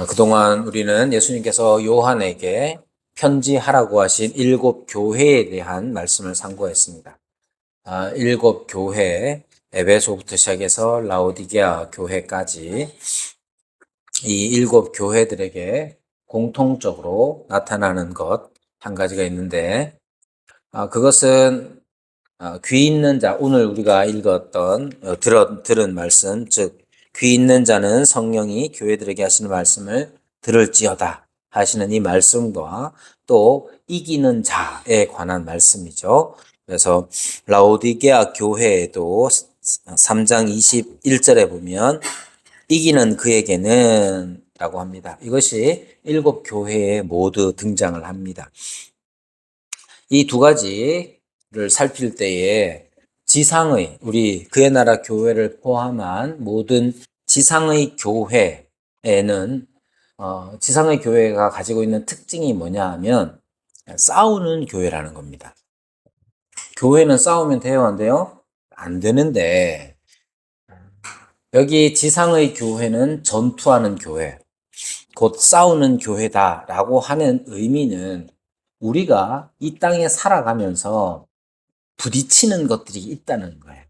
그동안 우리는 예수님께서 요한에게 편지하라고 하신 7교회에 대한 말씀을 상고했습니다. 7교회, 에베소부터 시작해서 라오디게아 교회까지 이 7교회들에게 공통적으로 나타나는 것 한 가지가 있는데, 그것은 귀 있는 자, 오늘 우리가 읽었던, 들은 말씀, 즉, 귀 있는 자는 성령이 교회들에게 하시는 말씀을 들을지어다 하시는 이 말씀과 또 이기는 자에 관한 말씀이죠. 그래서 라오디게아 교회에도 3장 21절에 보면 이기는 그에게는 라고 합니다. 이것이 7교회에 모두 등장을 합니다. 이 두 가지를 살필 때에 지상의, 우리 그의 나라 교회를 포함한 모든 지상의 교회에는 지상의 교회가 가지고 있는 특징이 뭐냐 하면 싸우는 교회라는 겁니다. 교회는 싸우면 돼요, 안 돼요? 안 되는데 여기 지상의 교회는 전투하는 교회, 곧 싸우는 교회다라고 하는 의미는 우리가 이 땅에 살아가면서 부딪히는 것들이 있다는 거예요.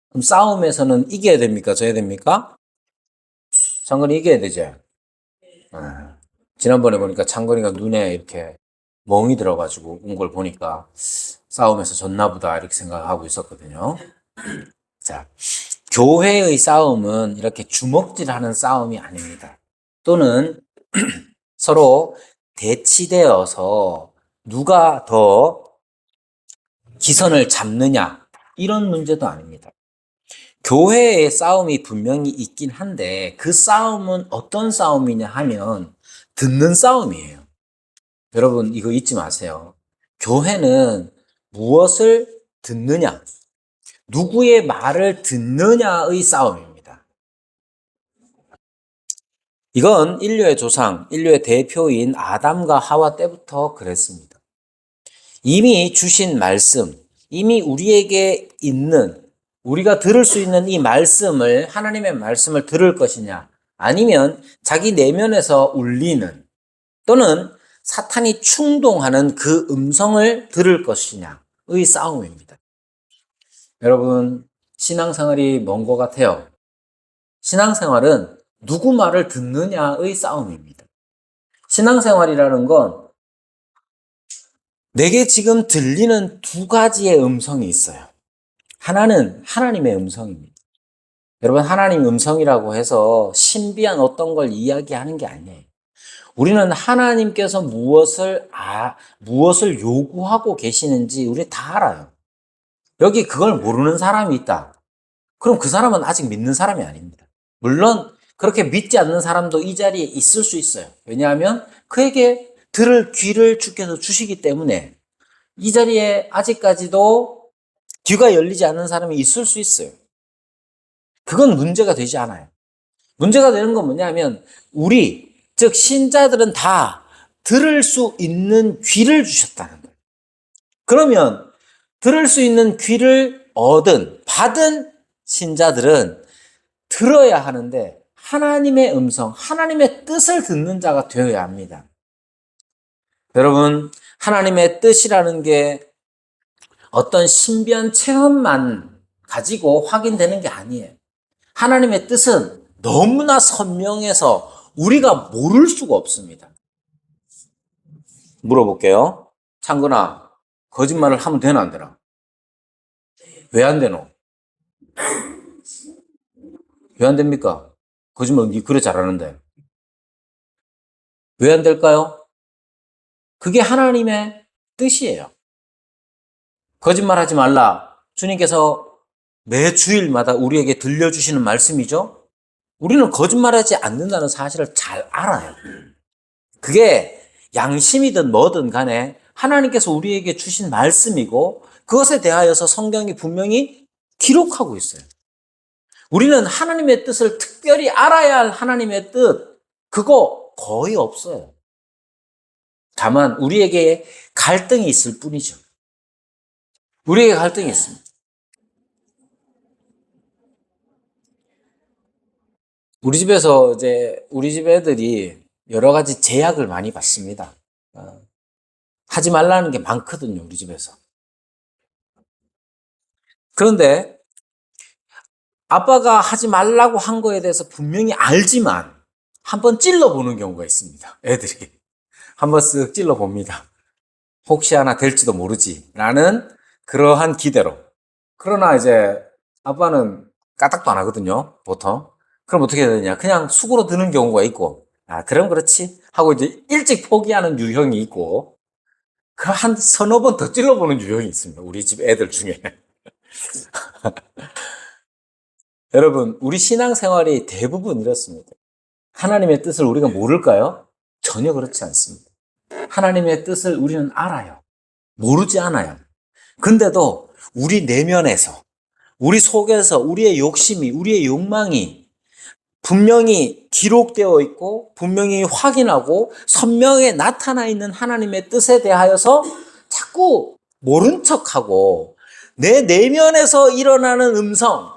그럼 싸움에서는 이겨야 됩니까? 져야 됩니까? 장건이 이겨야 되죠. 지난번에 보니까 장건이가 눈에 이렇게 멍이 들어가지고 온 걸 보니까 싸움에서 졌나 보다 이렇게 생각하고 있었거든요. 자, 교회의 싸움은 이렇게 주먹질하는 싸움이 아닙니다. 또는 서로 대치되어서 누가 더 기선을 잡느냐 이런 문제도 아닙니다. 교회의 싸움이 분명히 있긴 한데 그 싸움은 어떤 싸움이냐 하면 듣는 싸움이에요. 여러분 이거 잊지 마세요. 교회는 무엇을 듣느냐, 누구의 말을 듣느냐의 싸움입니다. 이건 인류의 조상, 인류의 대표인 아담과 하와 때부터 그랬습니다. 이미 주신 말씀, 이미 우리에게 있는, 우리가 들을 수 있는 이 말씀을, 하나님의 말씀을 들을 것이냐, 아니면 자기 내면에서 울리는 또는 사탄이 충동하는 그 음성을 들을 것이냐의 싸움입니다. 여러분, 신앙생활이 뭔 것 같아요? 신앙생활은 누구 말을 듣느냐의 싸움입니다. 신앙생활이라는 건 내게 지금 들리는 두 가지의 음성이 있어요. 하나는 하나님의 음성입니다. 여러분, 하나님 음성이라고 해서 신비한 어떤 걸 이야기하는 게 아니에요. 우리는 하나님께서 무엇을 요구하고 계시는지 우리 다 알아요. 여기 그걸 모르는 사람이 있다. 그럼 그 사람은 아직 믿는 사람이 아닙니다. 물론 그렇게 믿지 않는 사람도 이 자리에 있을 수 있어요. 왜냐하면 그에게 들을 귀를 주께서 주시기 때문에 이 자리에 아직까지도 귀가 열리지 않는 사람이 있을 수 있어요. 그건 문제가 되지 않아요. 문제가 되는 건 뭐냐면 우리, 즉 신자들은 다 들을 수 있는 귀를 주셨다는 거예요. 그러면 들을 수 있는 귀를 받은 신자들은 들어야 하는데 하나님의 음성, 하나님의 뜻을 듣는 자가 되어야 합니다. 여러분, 하나님의 뜻이라는 게 어떤 신비한 체험만 가지고 확인되는 게 아니에요. 하나님의 뜻은 너무나 선명해서 우리가 모를 수가 없습니다. 물어볼게요. 창근아, 거짓말을 하면 되나 안 되나? 왜 안 되노? 왜 안 됩니까? 거짓말 니 그래 잘하는데. 왜 안 될까요? 그게 하나님의 뜻이에요. 거짓말하지 말라. 주님께서 매 주일마다 우리에게 들려주시는 말씀이죠. 우리는 거짓말하지 않는다는 사실을 잘 알아요. 그게 양심이든 뭐든 간에 하나님께서 우리에게 주신 말씀이고 그것에 대하여서 성경이 분명히 기록하고 있어요. 우리는 하나님의 뜻을 특별히 알아야 할 하나님의 뜻, 그거 거의 없어요. 다만 우리에게 갈등이 있을 뿐이죠. 우리에게 갈등이 있습니다. 우리 집 애들이 여러 가지 제약을 많이 받습니다. 하지 말라는 게 많거든요, 우리 집에서. 그런데 아빠가 하지 말라고 한 거에 대해서 분명히 알지만 한번 찔러보는 경우가 있습니다. 애들이. 한번 쓱 찔러봅니다. 혹시 하나 될지도 모르지. 라는 그러한 기대로. 그러나 이제 아빠는 까딱도 안 하거든요, 보통. 그럼 어떻게 해야 되냐. 그냥 수고로 드는 경우가 있고, 아, 그럼 그렇지. 하고 이제 일찍 포기하는 유형이 있고, 그 한 서너 번 더 찔러보는 유형이 있습니다. 우리 집 애들 중에. 여러분, 우리 신앙생활이 대부분 이렇습니다. 하나님의 뜻을 우리가 모를까요? 전혀 그렇지 않습니다. 하나님의 뜻을 우리는 알아요. 모르지 않아요. 근데도 우리 내면에서, 우리 속에서 우리의 욕심이, 우리의 욕망이 분명히 기록되어 있고 분명히 확인하고 선명하게 나타나 있는 하나님의 뜻에 대하여서 자꾸 모른 척하고 내 내면에서 일어나는 음성,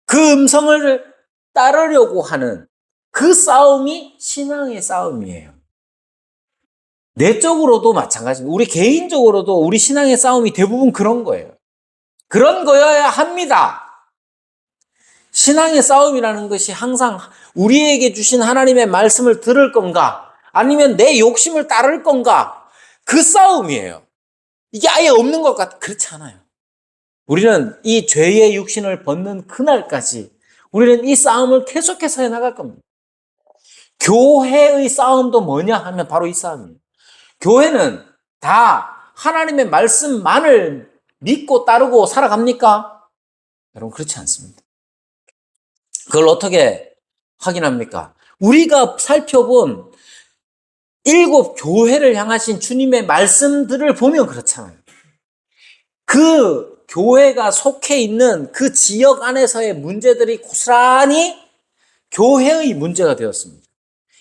그 음성을 따르려고 하는 그 싸움이 신앙의 싸움이에요. 내적으로도 마찬가지입니다. 우리 개인적으로도 우리 신앙의 싸움이 대부분 그런 거예요. 그런 거여야 합니다. 신앙의 싸움이라는 것이 항상 우리에게 주신 하나님의 말씀을 들을 건가, 아니면 내 욕심을 따를 건가, 그 싸움이에요. 이게 아예 없는 것 같아. 그렇지 않아요. 우리는 이 죄의 육신을 벗는 그날까지 우리는 이 싸움을 계속해서 해나갈 겁니다. 교회의 싸움도 뭐냐 하면 바로 이 싸움이에요. 교회는 다 하나님의 말씀만을 믿고 따르고 살아갑니까? 여러분, 그렇지 않습니다. 그걸 어떻게 확인합니까? 우리가 살펴본 7 교회를 향하신 주님의 말씀들을 보면 그렇잖아요. 그 교회가 속해 있는 그 지역 안에서의 문제들이 고스란히 교회의 문제가 되었습니다.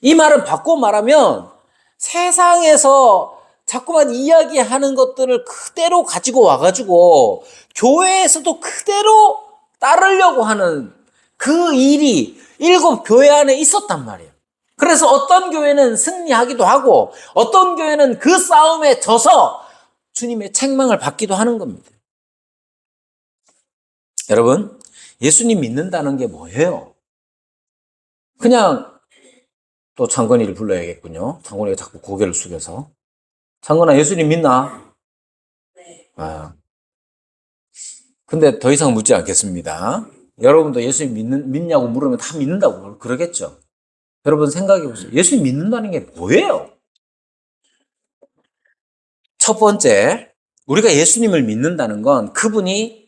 이 말은 바꿔 말하면 세상에서 자꾸만 이야기하는 것들을 그대로 가지고 와가지고 교회에서도 그대로 따르려고 하는 그 일이 7 교회 안에 있었단 말이에요. 그래서 어떤 교회는 승리하기도 하고 어떤 교회는 그 싸움에 져서 주님의 책망을 받기도 하는 겁니다. 여러분, 예수님 믿는다는 게 뭐예요? 그냥 또 창건이를 불러야겠군요. 창건이가 자꾸 고개를 숙여서. 창건아, 예수님 믿나? 네. 아, 근데 더 이상 묻지 않겠습니다. 여러분도 예수님 믿냐고 물으면 다 믿는다고 그러겠죠. 여러분 생각해 보세요. 예수님 믿는다는 게 뭐예요? 첫 번째, 우리가 예수님을 믿는다는 건 그분이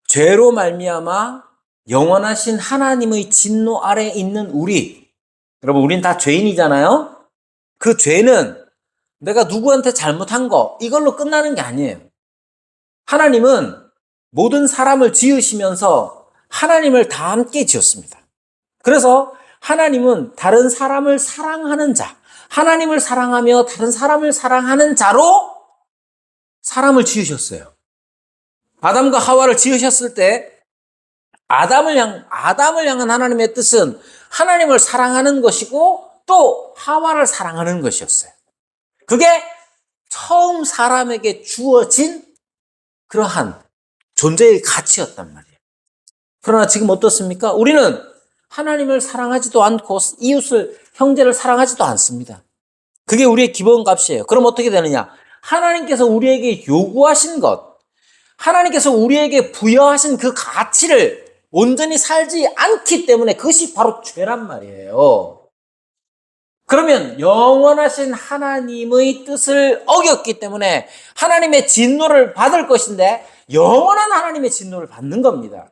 죄로 말미암아 영원하신 하나님의 진노 아래 있는 우리, 여러분 우린 다 죄인이잖아요. 그 죄는 내가 누구한테 잘못한 거 이걸로 끝나는 게 아니에요. 하나님은 모든 사람을 지으시면서 하나님을 다 함께 지었습니다. 그래서 하나님은 다른 사람을 사랑하는 자, 하나님을 사랑하며 다른 사람을 사랑하는 자로 사람을 지으셨어요. 아담과 하와를 지으셨을 때 아담을 향한 하나님의 뜻은 하나님을 사랑하는 것이고 또 하와를 사랑하는 것이었어요. 그게 처음 사람에게 주어진 그러한 존재의 가치였단 말이에요. 그러나 지금 어떻습니까? 우리는 하나님을 사랑하지도 않고 이웃을, 형제를 사랑하지도 않습니다. 그게 우리의 기본값이에요. 그럼 어떻게 되느냐? 하나님께서 우리에게 요구하신 것, 하나님께서 우리에게 부여하신 그 가치를 온전히 살지 않기 때문에 그것이 바로 죄란 말이에요. 그러면 영원하신 하나님의 뜻을 어겼기 때문에 하나님의 진노를 받을 것인데 영원한 하나님의 진노를 받는 겁니다.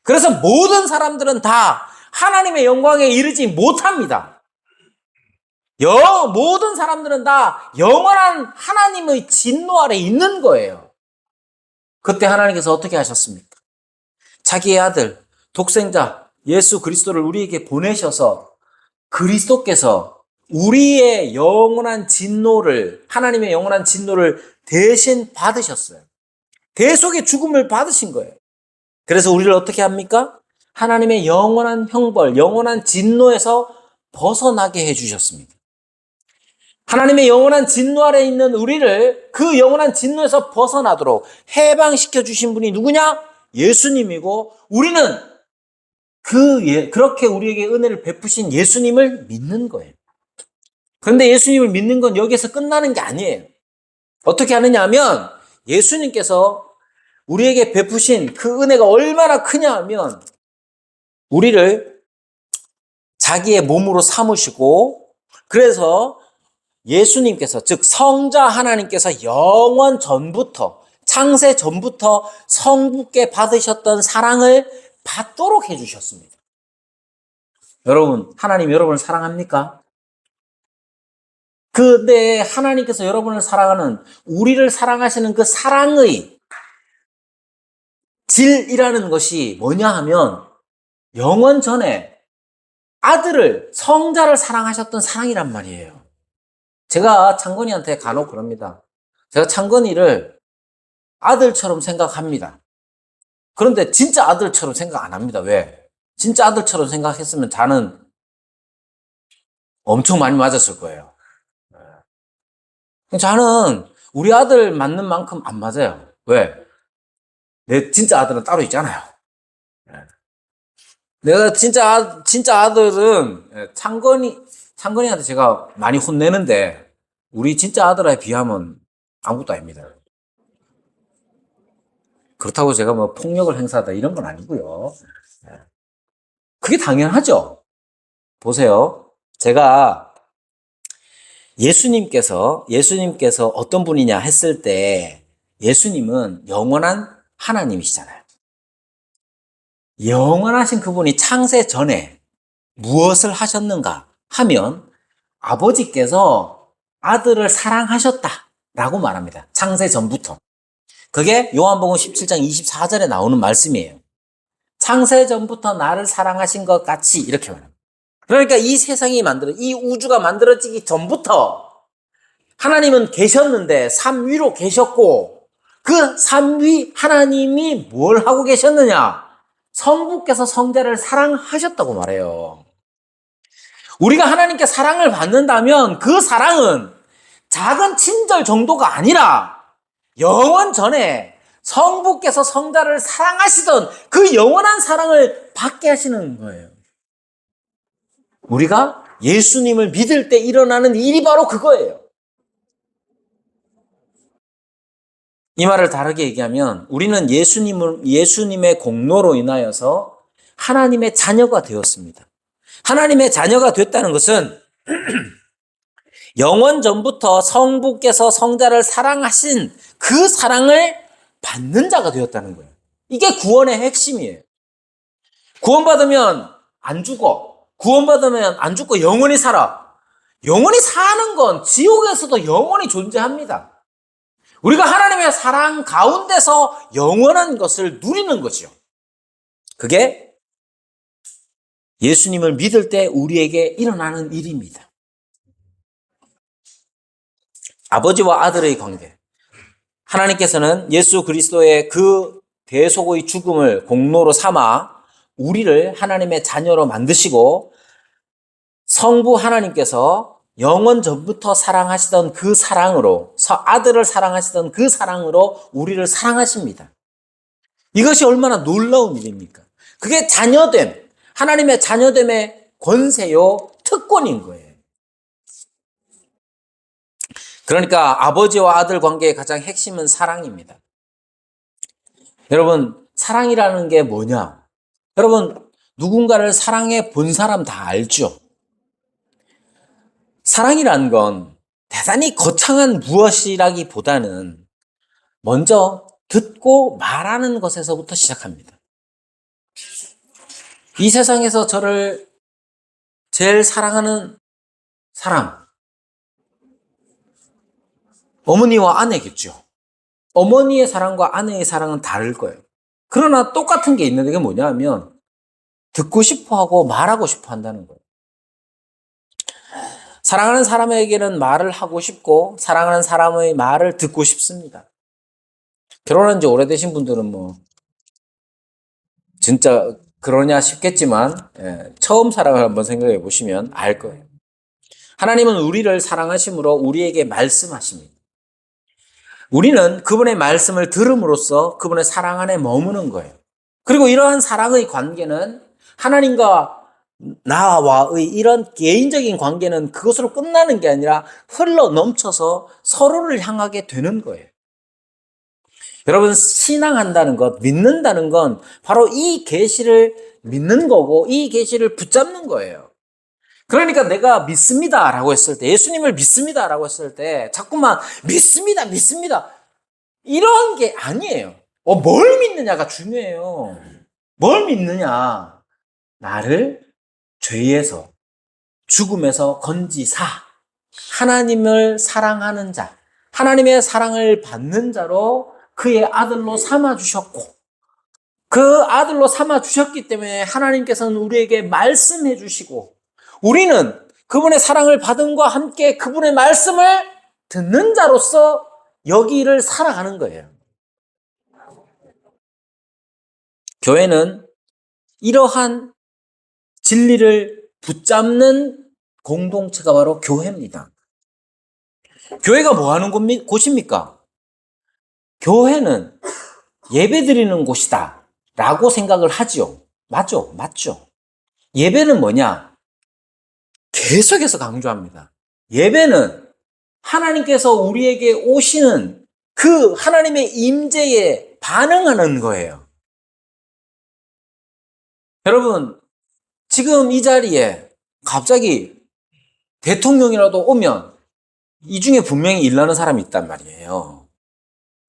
그래서 모든 사람들은 다 하나님의 영광에 이르지 못합니다. 모든 사람들은 다 영원한 하나님의 진노 아래 있는 거예요. 그때 하나님께서 어떻게 하셨습니까? 자기의 아들, 독생자 예수 그리스도를 우리에게 보내셔서 그리스도께서 우리의 영원한 진노를, 하나님의 영원한 진노를 대신 받으셨어요. 대속의 죽음을 받으신 거예요. 그래서 우리를 어떻게 합니까? 하나님의 영원한 형벌, 영원한 진노에서 벗어나게 해주셨습니다. 하나님의 영원한 진노 아래 있는 우리를 그 영원한 진노에서 벗어나도록 해방시켜 주신 분이 누구냐? 예수님이고, 우리는 그렇게 우리에게 은혜를 베푸신 예수님을 믿는 거예요. 그런데 예수님을 믿는 건 여기에서 끝나는 게 아니에요. 어떻게 하느냐 하면, 예수님께서 우리에게 베푸신 그 은혜가 얼마나 크냐 하면, 우리를 자기의 몸으로 삼으시고, 그래서 예수님께서, 즉 성자 하나님께서 영원 전부터, 창세 전부터 성부께 받으셨던 사랑을 받도록 해주셨습니다. 여러분, 하나님 여러분을 사랑합니까? 근데 하나님께서 여러분을 사랑하는, 우리를 사랑하시는 그 사랑의 질이라는 것이 뭐냐 하면, 영원 전에 아들을, 성자를 사랑하셨던 사랑이란 말이에요. 제가 창건이한테 간혹 그럽니다. 제가 창건이를 아들처럼 생각합니다. 그런데 진짜 아들처럼 생각 안 합니다. 왜? 진짜 아들처럼 생각했으면 저는 엄청 많이 맞았을 거예요. 저는 우리 아들 맞는 만큼 안 맞아요. 왜? 내 진짜 아들은 따로 있잖아요. 내가 진짜 아들은 창건이한테 제가 많이 혼내는데, 우리 진짜 아들에 비하면 아무것도 아닙니다. 그렇다고 제가 뭐 폭력을 행사하다 이런 건 아니고요. 그게 당연하죠. 보세요. 제가 예수님께서 어떤 분이냐 했을 때, 예수님은 영원한 하나님이시잖아요. 영원하신 그분이 창세 전에 무엇을 하셨는가 하면, 아버지께서 아들을 사랑하셨다라고 말합니다. 창세 전부터. 그게 요한복음 17장 24절에 나오는 말씀이에요. 창세 전부터 나를 사랑하신 것 같이, 이렇게 말합니다. 그러니까 이 세상이 이 우주가 만들어지기 전부터 하나님은 계셨는데, 삶 위로 계셨고, 그 삶 위 하나님이 뭘 하고 계셨느냐? 성부께서 성자를 사랑하셨다고 말해요. 우리가 하나님께 사랑을 받는다면 그 사랑은 작은 친절 정도가 아니라 영원 전에 성부께서 성자를 사랑하시던 그 영원한 사랑을 받게 하시는 거예요. 우리가 예수님을 믿을 때 일어나는 일이 바로 그거예요. 이 말을 다르게 얘기하면, 우리는 예수님의 공로로 인하여서 하나님의 자녀가 되었습니다. 하나님의 자녀가 됐다는 것은 영원 전부터 성부께서 성자를 사랑하신 그 사랑을 받는 자가 되었다는 거예요. 이게 구원의 핵심이에요. 구원받으면 안 죽어. 구원받으면 안 죽고 영원히 살아. 영원히 사는 건 지옥에서도 영원히 존재합니다. 우리가 하나님의 사랑 가운데서 영원한 것을 누리는 거죠. 그게 예수님을 믿을 때 우리에게 일어나는 일입니다. 아버지와 아들의 관계. 하나님께서는 예수 그리스도의 그 대속의 죽음을 공로로 삼아 우리를 하나님의 자녀로 만드시고, 성부 하나님께서 영원 전부터 사랑하시던 그 사랑으로, 아들을 사랑하시던 그 사랑으로 우리를 사랑하십니다. 이것이 얼마나 놀라운 일입니까? 그게 자녀됨, 하나님의 자녀됨의 권세요, 특권인 거예요. 그러니까 아버지와 아들 관계의 가장 핵심은 사랑입니다. 여러분, 사랑이라는 게 뭐냐? 여러분, 누군가를 사랑해 본 사람 다 알죠? 사랑이란 건 대단히 거창한 무엇이라기보다는 먼저 듣고 말하는 것에서부터 시작합니다. 이 세상에서 저를 제일 사랑하는 사람, 어머니와 아내겠죠. 어머니의 사랑과 아내의 사랑은 다를 거예요. 그러나 똑같은 게 있는 게 뭐냐 하면, 듣고 싶어 하고 말하고 싶어 한다는 거예요. 사랑하는 사람에게는 말을 하고 싶고, 사랑하는 사람의 말을 듣고 싶습니다. 결혼한 지 오래되신 분들은 진짜 그러냐 싶겠지만 처음 사랑을 한번 생각해 보시면 알 거예요. 하나님은 우리를 사랑하심으로 우리에게 말씀하십니다. 우리는 그분의 말씀을 들음으로써 그분의 사랑 안에 머무는 거예요. 그리고 이러한 사랑의 관계는 하나님과 나와의 이런 개인적인 관계는 그것으로 끝나는 게 아니라 흘러 넘쳐서 서로를 향하게 되는 거예요. 여러분, 신앙한다는 것, 믿는다는 건 바로 이 계시를 믿는 거고 이 계시를 붙잡는 거예요. 그러니까 내가 믿습니다라고 했을 때, 예수님을 믿습니다라고 했을 때 자꾸만 믿습니다, 믿습니다. 이런 게 아니에요. 뭘 믿느냐가 중요해요. 뭘 믿느냐? 나를 죄에서, 죽음에서 건지사, 하나님을 사랑하는 자, 하나님의 사랑을 받는 자로 그의 아들로 삼아주셨고, 그 아들로 삼아주셨기 때문에 하나님께서는 우리에게 말씀해 주시고, 우리는 그분의 사랑을 받음과 함께 그분의 말씀을 듣는 자로서 여기를 살아가는 거예요. 교회는 이러한 진리를 붙잡는 공동체가 바로 교회입니다. 교회가 뭐 하는 곳입니까? 교회는 예배 드리는 곳이다 라고 생각을 하죠. 맞죠? 맞죠? 예배는 뭐냐? 계속해서 강조합니다. 예배는 하나님께서 우리에게 오시는 그 하나님의 임재에 반응하는 거예요. 여러분, 지금 이 자리에 갑자기 대통령이라도 오면 이 중에 분명히 일하는 사람이 있단 말이에요.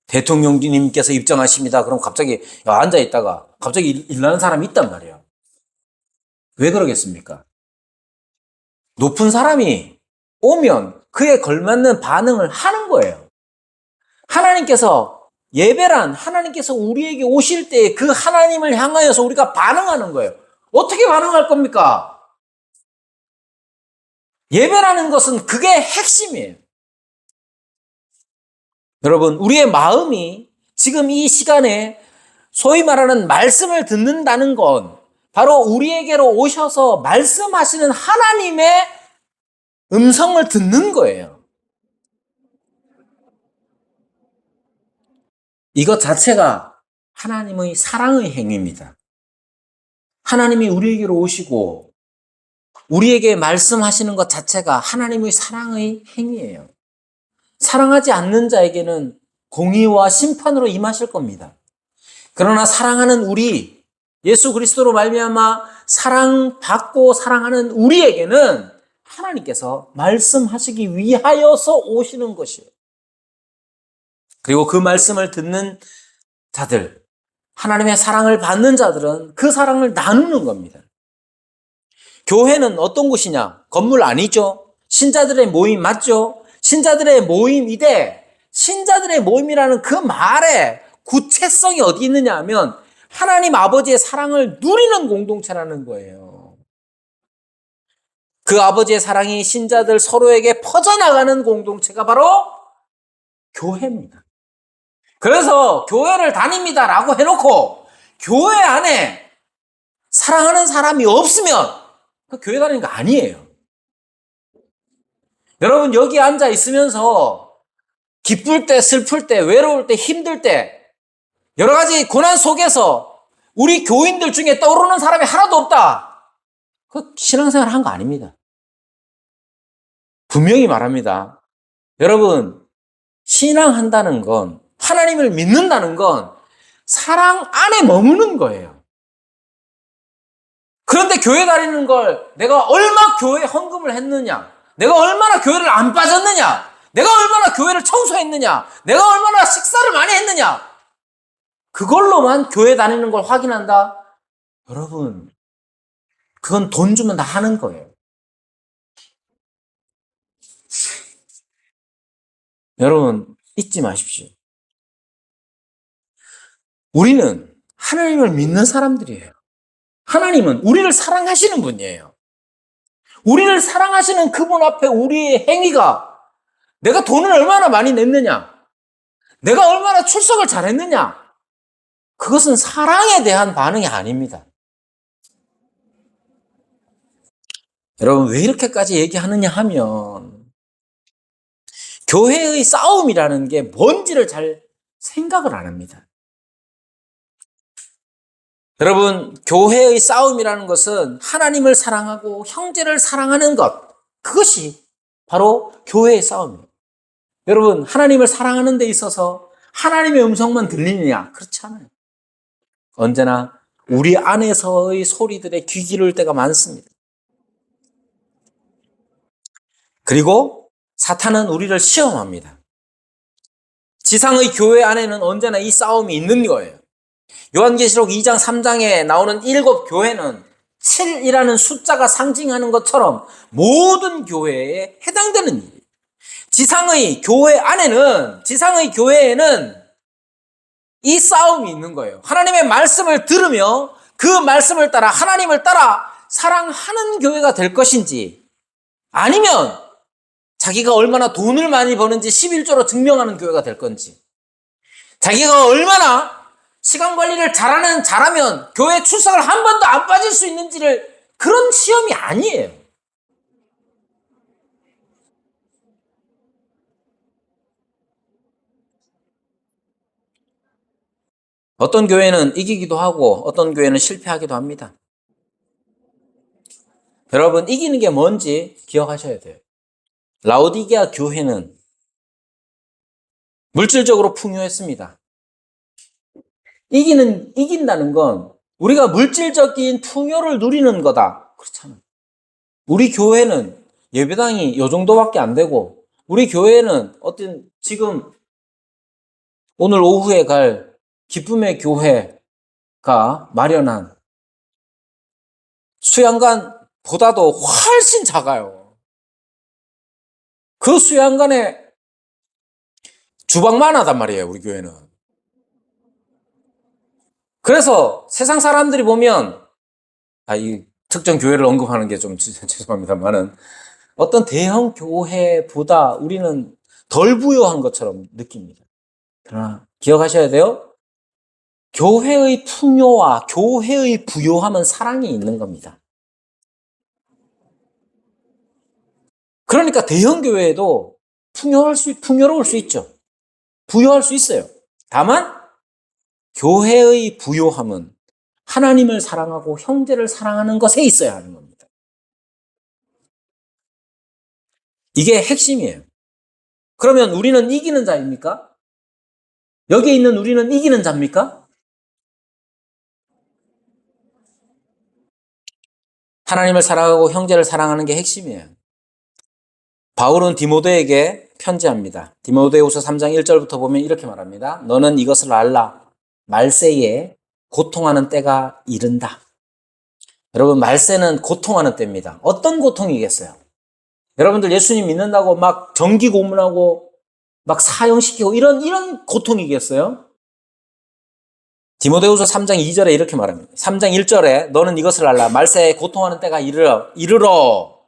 대통령님께서 입장하십니다. 그럼 갑자기 앉아있다가 갑자기 일하는 사람이 있단 말이에요. 왜 그러겠습니까? 높은 사람이 오면 그에 걸맞는 반응을 하는 거예요. 하나님께서 예배란 하나님께서 우리에게 오실 때 그 하나님을 향하여서 우리가 반응하는 거예요. 어떻게 반응할 겁니까? 예배라는 것은 그게 핵심이에요. 여러분, 우리의 마음이 지금 이 시간에 소위 말하는 말씀을 듣는다는 건 바로 우리에게로 오셔서 말씀하시는 하나님의 음성을 듣는 거예요. 이것 자체가 하나님의 사랑의 행위입니다. 하나님이 우리에게로 오시고 우리에게 말씀하시는 것 자체가 하나님의 사랑의 행위예요. 사랑하지 않는 자에게는 공의와 심판으로 임하실 겁니다. 그러나 사랑하는 우리, 예수 그리스도로 말미암아 사랑받고 사랑하는 우리에게는 하나님께서 말씀하시기 위하여서 오시는 것이에요. 그리고 그 말씀을 듣는 자들, 하나님의 사랑을 받는 자들은 그 사랑을 나누는 겁니다. 교회는 어떤 곳이냐? 건물 아니죠? 신자들의 모임 맞죠? 신자들의 모임인데 신자들의 모임이라는 그 말의 구체성이 어디 있느냐 하면 하나님 아버지의 사랑을 누리는 공동체라는 거예요. 그 아버지의 사랑이 신자들 서로에게 퍼져나가는 공동체가 바로 교회입니다. 그래서 교회를 다닙니다라고 해놓고 교회 안에 사랑하는 사람이 없으면 그 교회 다니는 거 아니에요. 여러분, 여기 앉아 있으면서 기쁠 때, 슬플 때, 외로울 때, 힘들 때 여러 가지 고난 속에서 우리 교인들 중에 떠오르는 사람이 하나도 없다. 그 신앙생활 한 거 아닙니다. 분명히 말합니다. 여러분, 신앙한다는 건, 하나님을 믿는다는 건 사랑 안에 머무는 거예요. 그런데 교회 다니는 걸 내가 얼마 교회 헌금을 했느냐, 내가 얼마나 교회를 안 빠졌느냐, 내가 얼마나 교회를 청소했느냐, 내가 얼마나 식사를 많이 했느냐, 그걸로만 교회 다니는 걸 확인한다? 여러분, 그건 돈 주면 다 하는 거예요. 여러분, 잊지 마십시오. 우리는 하나님을 믿는 사람들이에요. 하나님은 우리를 사랑하시는 분이에요. 우리를 사랑하시는 그분 앞에 우리의 행위가 내가 돈을 얼마나 많이 냈느냐, 내가 얼마나 출석을 잘했느냐, 그것은 사랑에 대한 반응이 아닙니다. 여러분, 왜 이렇게까지 얘기하느냐 하면 교회의 싸움이라는 게 뭔지를 잘 생각을 안 합니다. 여러분, 교회의 싸움이라는 것은 하나님을 사랑하고 형제를 사랑하는 것, 그것이 바로 교회의 싸움이에요. 여러분, 하나님을 사랑하는 데 있어서 하나님의 음성만 들리느냐? 그렇지 않아요. 언제나 우리 안에서의 소리들에 귀 기울일 때가 많습니다. 그리고 사탄은 우리를 시험합니다. 지상의 교회 안에는 언제나 이 싸움이 있는 거예요. 요한계시록 2장 3장에 나오는 7 교회는 7이라는 숫자가 상징하는 것처럼 모든 교회에 해당되는 일이에요. 지상의 교회에는 이 싸움이 있는 거예요. 하나님의 말씀을 들으며 그 말씀을 따라 하나님을 따라 사랑하는 교회가 될 것인지, 아니면 자기가 얼마나 돈을 많이 버는지 11조로 증명하는 교회가 될 건지, 자기가 얼마나 시간 관리를 잘하면 교회 출석을 한 번도 안 빠질 수 있는지를, 그런 시험이 아니에요. 어떤 교회는 이기기도 하고 어떤 교회는 실패하기도 합니다. 여러분, 이기는 게 뭔지 기억하셔야 돼요. 라오디게아 교회는 물질적으로 풍요했습니다. 이긴다는 건 우리가 물질적인 풍요를 누리는 거다, 그렇잖아요. 우리 교회는 예배당이 요 정도밖에 안 되고, 우리 교회는 지금 오늘 오후에 갈 기쁨의 교회가 마련한 수양관보다도 훨씬 작아요. 그 수양관에 주방만 하단 말이에요, 우리 교회는. 그래서 세상 사람들이 보면, 이 특정 교회를 언급하는 게 좀 죄송합니다만은, 어떤 대형 교회보다 우리는 덜 부유한 것처럼 느낍니다. 그러나 기억하셔야 돼요. 교회의 풍요와 교회의 부요함은 사랑이 있는 겁니다. 그러니까 대형 교회에도 풍요로울 수 있죠. 부요할 수 있어요. 다만 교회의 부요함은 하나님을 사랑하고 형제를 사랑하는 것에 있어야 하는 겁니다. 이게 핵심이에요. 그러면 우리는 이기는 자입니까? 여기에 있는 우리는 이기는 자입니까? 하나님을 사랑하고 형제를 사랑하는 게 핵심이에요. 바울은 디모데에게 편지합니다. 디모데후서 3장 1절부터 보면 이렇게 말합니다. 너는 이것을 알라. 말세에 고통하는 때가 이른다. 여러분, 말세는 고통하는 때입니다. 어떤 고통이겠어요? 여러분들 예수님 믿는다고 막 정기 고문하고 막 사형시키고 이런 고통이겠어요? 디모데후서 3장 2절에 이렇게 말합니다. 3장 1절에 너는 이것을 알라. 말세에 고통하는 때가 이르러.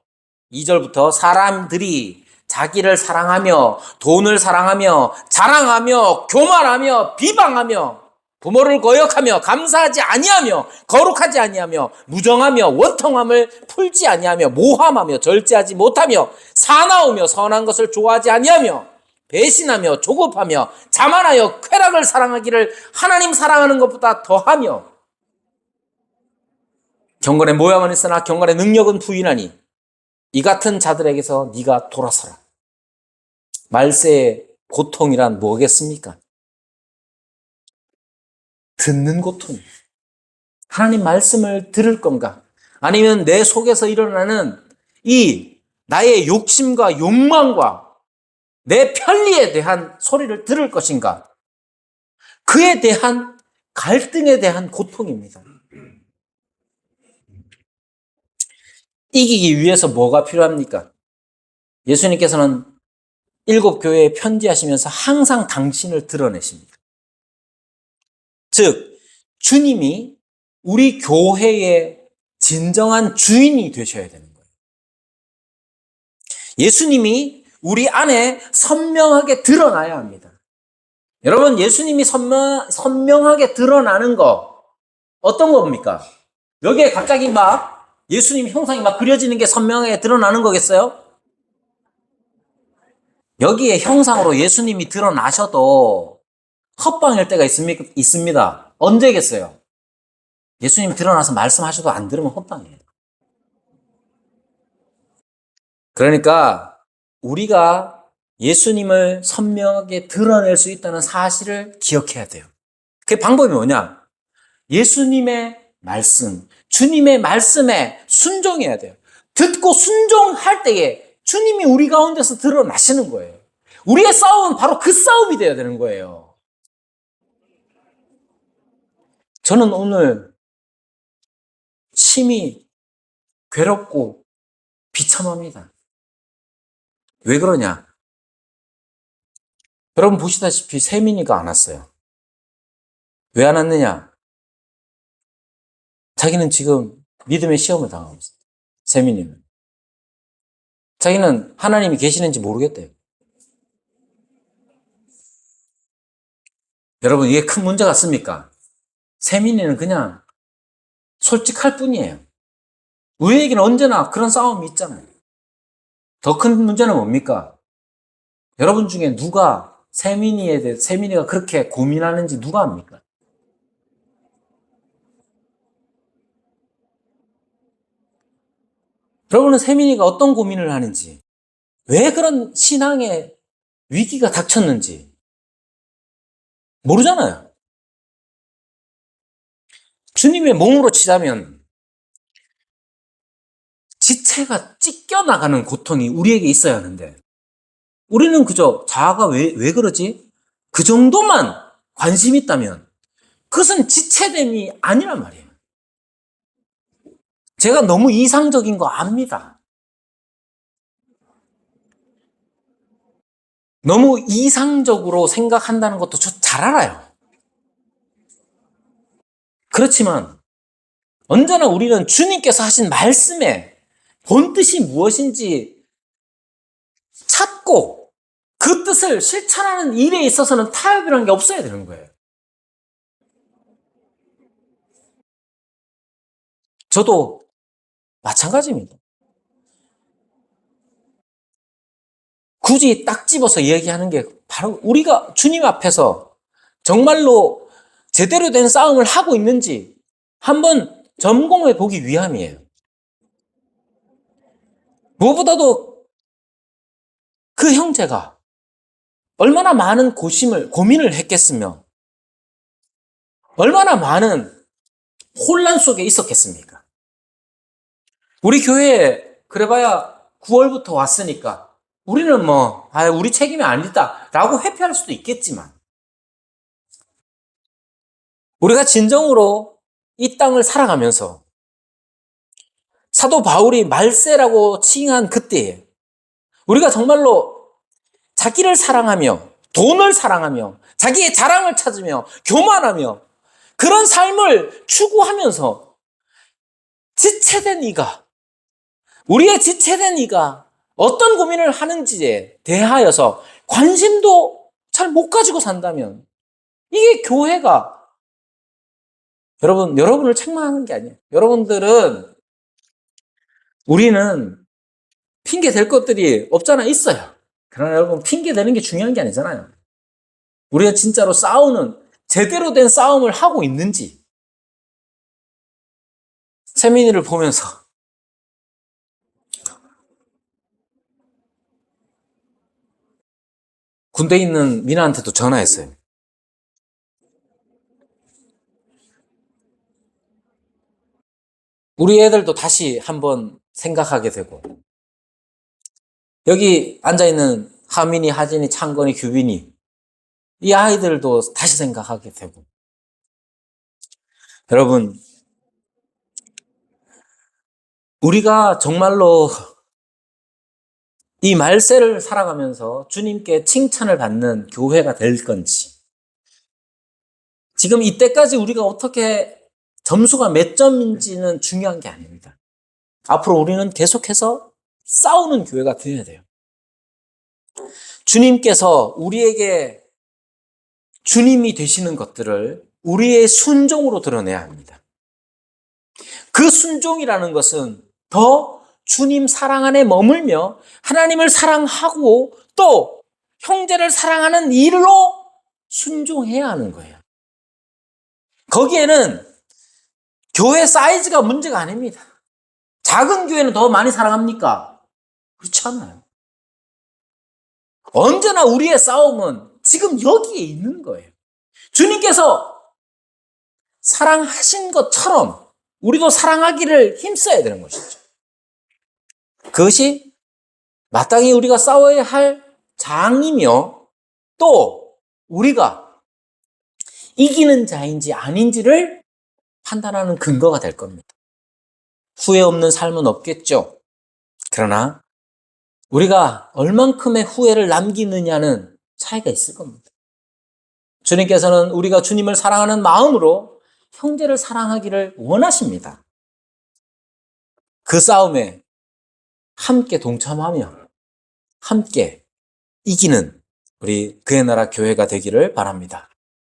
2절부터 사람들이 자기를 사랑하며 돈을 사랑하며 자랑하며 교만하며 비방하며 부모를 거역하며 감사하지 아니하며 거룩하지 아니하며 무정하며 원통함을 풀지 아니하며 모함하며 절제하지 못하며 사나우며 선한 것을 좋아하지 아니하며 배신하며 조급하며 자만하여 쾌락을 사랑하기를 하나님 사랑하는 것보다 더하며 경건의 모양은 있으나 경건의 능력은 부인하니 이 같은 자들에게서 네가 돌아서라. 말세의 고통이란 뭐겠습니까? 듣는 고통. 하나님 말씀을 들을 건가? 아니면 내 속에서 일어나는 이 나의 욕심과 욕망과 내 편리에 대한 소리를 들을 것인가? 그에 대한 갈등에 대한 고통입니다. 이기기 위해서 뭐가 필요합니까? 예수님께서는 7 교회에 편지하시면서 항상 당신을 드러내십니다. 즉, 주님이 우리 교회의 진정한 주인이 되셔야 되는 거예요. 예수님이 우리 안에 선명하게 드러나야 합니다. 여러분, 예수님이 선명하게 드러나는 거 어떤 겁니까? 여기에 갑자기 막 예수님 형상이 막 그려지는 게 선명하게 드러나는 거겠어요? 여기에 형상으로 예수님이 드러나셔도 헛방일 때가 있습니다. 언제겠어요? 예수님이 드러나서 말씀하셔도 안 들으면 헛방이에요. 그러니까 우리가 예수님을 선명하게 드러낼 수 있다는 사실을 기억해야 돼요. 그 방법이 뭐냐? 예수님의 말씀, 주님의 말씀에 순종해야 돼요. 듣고 순종할 때에 주님이 우리 가운데서 드러나시는 거예요. 우리의 싸움은 바로 그 싸움이 되어야 되는 거예요. 저는 오늘 심히 괴롭고 비참합니다. 왜 그러냐? 여러분 보시다시피 세민이가 안 왔어요. 왜 안 왔느냐? 자기는 지금 믿음의 시험을 당하고 있어요. 세민이는. 자기는 하나님이 계시는지 모르겠대요. 여러분 이게 큰 문제 같습니까? 세민이는 그냥 솔직할 뿐이에요. 우리에게는 언제나 그런 싸움이 있잖아요. 더 큰 문제는 뭡니까? 여러분 중에 누가 세민이가 그렇게 고민하는지 누가 압니까? 여러분은 세민이가 어떤 고민을 하는지, 왜 그런 신앙의 위기가 닥쳤는지 모르잖아요. 주님의 몸으로 치자면 지체가 찢겨나가는 고통이 우리에게 있어야 하는데 우리는 그저 자아가 왜 그러지? 그 정도만 관심 있다면 그것은 지체됨이 아니란 말이에요. 제가 너무 이상적인 거 압니다. 너무 이상적으로 생각한다는 것도 저 잘 알아요. 그렇지만 언제나 우리는 주님께서 하신 말씀에 본뜻이 무엇인지 찾고 그 뜻을 실천하는 일에 있어서는 타협이라는 게 없어야 되는 거예요. 저도 마찬가지입니다. 굳이 딱 집어서 이야기하는 게 바로 우리가 주님 앞에서 정말로 제대로 된 싸움을 하고 있는지 한번 점검해 보기 위함이에요. 무엇보다도 그 형제가 얼마나 많은 고민을 했겠으며 얼마나 많은 혼란 속에 있었겠습니까? 우리 교회에 그래봐야 9월부터 왔으니까 우리는 우리 책임이 아니다 라고 회피할 수도 있겠지만 우리가 진정으로 이 땅을 살아가면서 사도 바울이 말세라고 칭한 그때에 우리가 정말로 자기를 사랑하며 돈을 사랑하며 자기의 자랑을 찾으며 교만하며 그런 삶을 추구하면서 지체된 이가 우리의 지체된 이가 어떤 고민을 하는지에 대하여서 관심도 잘 못 가지고 산다면 이게 교회가 여러분을 책망하는 게 아니에요. 우리는 핑계 댈 것들이 없잖아 있어요. 그러나 여러분 핑계 대는 게 중요한 게 아니잖아요. 우리가 진짜로 제대로 된 싸움을 하고 있는지 세민이를 보면서 군대에 있는 미나한테도 전화했어요. 우리 애들도 다시 한번 생각하게 되고 여기 앉아있는 하민이, 하진이, 창건이, 규빈이 이 아이들도 다시 생각하게 되고 여러분 우리가 정말로 이 말세를 살아가면서 주님께 칭찬을 받는 교회가 될 건지 지금 이때까지 우리가 어떻게 점수가 몇 점인지는 중요한 게 아닙니다. 앞으로 우리는 계속해서 싸우는 교회가 되어야 돼요. 주님께서 우리에게 주님이 되시는 것들을 우리의 순종으로 드러내야 합니다. 그 순종이라는 것은 더 주님 사랑 안에 머물며 하나님을 사랑하고 또 형제를 사랑하는 일로 순종해야 하는 거예요. 거기에는 교회 사이즈가 문제가 아닙니다. 작은 교회는 더 많이 사랑합니까? 그렇지 않아요. 언제나 우리의 싸움은 지금 여기에 있는 거예요. 주님께서 사랑하신 것처럼 우리도 사랑하기를 힘써야 되는 것이죠. 그것이 마땅히 우리가 싸워야 할 장이며 또 우리가 이기는 자인지 아닌지를 판단하는 근거가 될 겁니다. 후회 없는 삶은 없겠죠. 그러나 우리가 얼만큼의 후회를 남기느냐는 차이가 있을 겁니다. 주님께서는 우리가 주님을 사랑하는 마음으로 형제를 사랑하기를 원하십니다. 그 싸움에 함께 동참하며 함께 이기는 우리 그의 나라 교회가 되기를 바랍니다.